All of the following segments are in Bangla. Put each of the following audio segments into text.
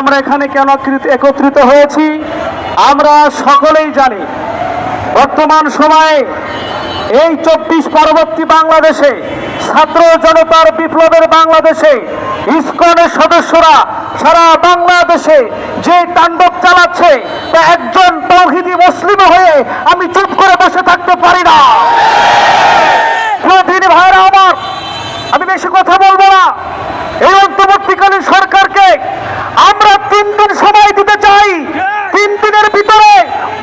আমরা এখানে কেন একত্রিত হয়েছি আমরা সকলেই জানি। বর্তমান সময়ে এই 24 পরবর্তী বাংলাদেশে ছাত্র জনতার বিপ্লবের বাংলাদেশে ইসকনের সদস্যরা সারা বাংলাদেশে যে তাণ্ডব চালাচ্ছে তা একজন তাওহীদি মুসলিম হয়ে আমি চুপ করে বসে থাকতে পারি না। প্রতিদিন ভাইরা আমার, আমি বেশি কথা বলবো না। এই অন্তর্বর্তীকালীন সরকারকে আমরা 3 দিন সময় দিতে চাই। 3 দিনের ভিতরে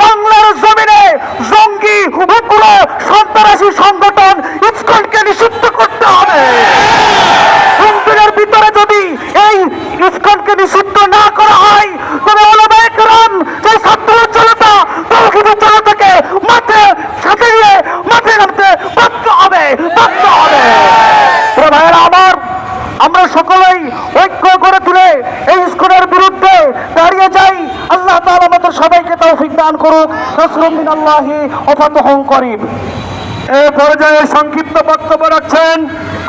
বাংলার জমিনে জঙ্গি উগ্র সন্ত্রাসী সংগঠন ইসকনকে নিষিদ্ধ করতে হবে। 3 দিনের ভিতরে যদি এই ইসকনকে নিষিদ্ধ না করা হয় তবে ওলামায়ে কেরাম যে ছাত্র জনতা তাওহীদি জনতাকে মাঠে সাথে নিয়ে মাঠে নামতে বাধ্য হবে। ভাইয়েরা আমার, আমরা সকলেই ঐক্য করে তুলে এই ইসকনের বিরুদ্ধে দাঁড়িয়ে যাই। আল্লাহ তাআলা আমাদের সবাইকে তৌফিক দান করুক। নাসরুম মিনাল্লাহি ওয়া ফাতহুন করিব। এই পর্যায়ে সংক্ষিপ্ত বক্তব্য রাখছেন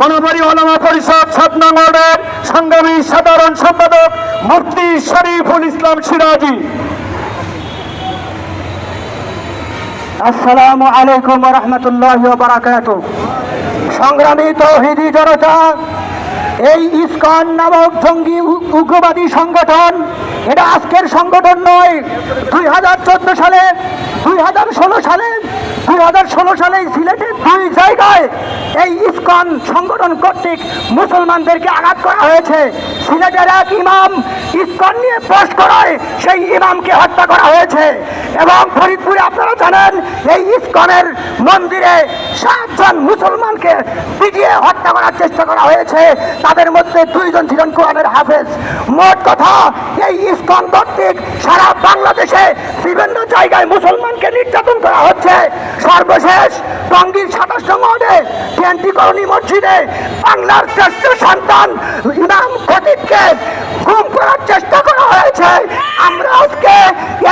কর্মচারী ওলামা পরিষদ 7 নং ওয়ার্ডের সংগ্রামী সাধারণ সম্পাদক মুফতি শরীফুল ইসলাম সিরাজি। আসসালামু আলাইকুম ওয়া রাহমাতুল্লাহি ওয়া বারাকাতুহু। সংগ্রামী তাওহীদি জনতা, এই ইসকন নামক জঙ্গি উগ্রবাদী সংগঠন এটা আজকের সংগঠন নয়। 2014 সালে 2016 সালে সিলেটের 2 জায়গায় এই ইসকন সংগঠন কর্তৃক মুসলমানদেরকে আঘাত করা হয়েছে। সিলেটের এক ইমাম ইসকন নিয়ে পোস্ট করায় সেই ইমামকে হত্যা করা হয়েছে। এবং ফরিদপুরে আপনারা জানেন এই ইসকনের মন্দিরে 7 জন মুসলমানকে পিটিয়ে হত্যা করার চেষ্টা করা হয়েছে। তাদের মধ্যে 2 জন ছিলেন কোরআনের হাফেজ। মোট কথা এই ইসকন কর্তৃক সারা বাংলাদেশে বিভিন্ন জায়গায় মুসলমানকে নির্যাতন করা হচ্ছে। সর্বশেষ টঙ্গীর 27 নং ওয়ার্ডে টিএনটি কলোনি মসজিদে বাংলার শ্রেষ্ঠ সন্তান ইমাম খতিবকে গুম করার চেষ্টা করা হয়েছে। আমরা আজকে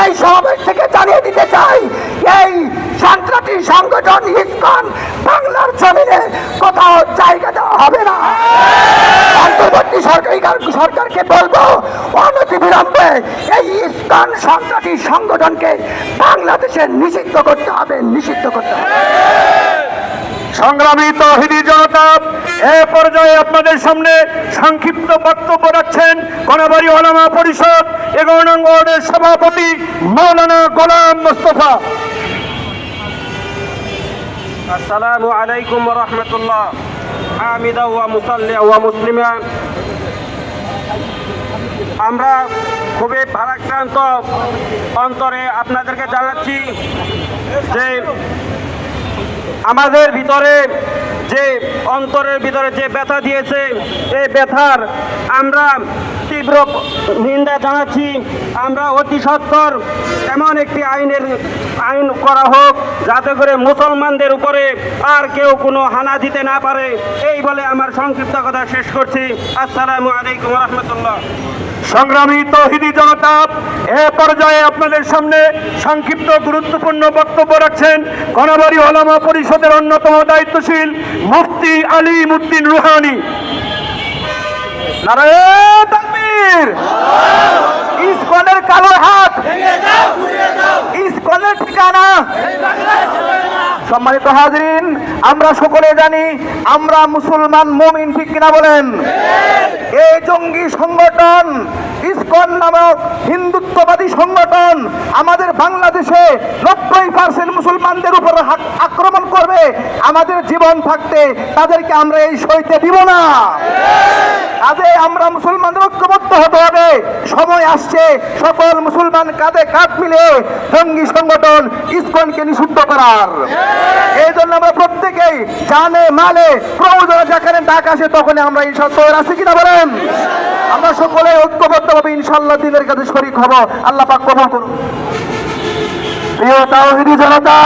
এই সমাবেশ থেকে জানিয়ে দিতে চাই এই সন্ত্রাসী সংগঠন ইসকন বাংলার জমিনে কোথাও জায়গা দেওয়া হবে না। অন্তর্বর্তী সরকারকে বলবো অনতিবিলম্বে এই ইসকন সন্ত্রাসী সংগঠনকে বাংলাদেশে নিষিদ্ধ করতে হবে। সংগ্রামী তাওহীদি জনতা, এ পর্যায়ে আপনাদের সামনে সংক্ষিপ্ত বক্তব্য রাখছেন কোনাবাড়ী ওলামা পরিষদ 11 নং ওয়ার্ডের সভাপতি মাওলানা গোলাম মোস্তফা। আসসালামু আলাইকুম ওয়া রাহমাতুল্লাহ। হামিদা ওয়া মুসাল্লিয়া ওয়া মুসলিমা। আমরা খুবই ভারাক্রান্ত অন্তরে আপনাদেরকে জানাচ্ছি যে আমাদের ভিতরে যে অন্তরের ভিতরে যে ব্যথা দিয়েছে এই ব্যথার আমরা তীব্র নিন্দা জানাচ্ছি। আমরা অতি সত্বর এমন একটি আইন করা হোক যাতে করে মুসলমানদের উপরে আর কেউ কোনো হানা দিতে না পারে। এই বলে আমার সংক্ষিপ্ত কথা শেষ করছি। আসসালামু আলাইকুম ওয়া রাহমাতুল্লাহ। সংগ্রামী তাওহীদি জনতা, এ পর্যায়ে আপনাদের সামনে সংক্ষিপ্ত গুরুত্বপূর্ণ বক্তব্য রাখছেন কোনাবাড়ী ওলামা পরিষদের অন্যতম দায়িত্বশীল মুফতি আলিমউদ্দিন রুহানী। নারায়ে তাকবীর। ইসকনের কালো হাত ভেঙে দাও, ঘুরিয়ে দাও। ইসকনের ঠিকানা সম্মানিত হাজরিন, আমরা সকলে জানি আমরা মুসলমান মুমিন, ঠিক কিনা বলেন? এই জঙ্গি সংগঠন ইসকন নামক হিন্দুত্ববাদী সংগঠন আমাদের বাংলাদেশে 90% মুসলমানদের উপর আক্রমণ করবে। আমাদের জীবন থাকতে তাদেরকে আমরা এই সইতে দিব না। কাজে আমরা মুসলমানদের ঐক্যবদ্ধ হতে হবে। সময় আসছে সকল মুসলমান কাঁধে কাঁধ মিলে জঙ্গি সংগঠন ইসকনকে নিষিদ্ধ করার। এই জন্য আমরা প্রত্যেকেই জানে মালে প্রয়োজন যেখানে ডাক আসে তখন আমরা ইনশাআল্লাহ আছি কিনা বলেন? আমরা সকলে ঐক্যবদ্ধভাবে ইনশাআল্লাহ দিনের কাছে শরীক হব। আল্লাহ পাক কবুল করুন। প্রিয় তাওহীদি জনতা,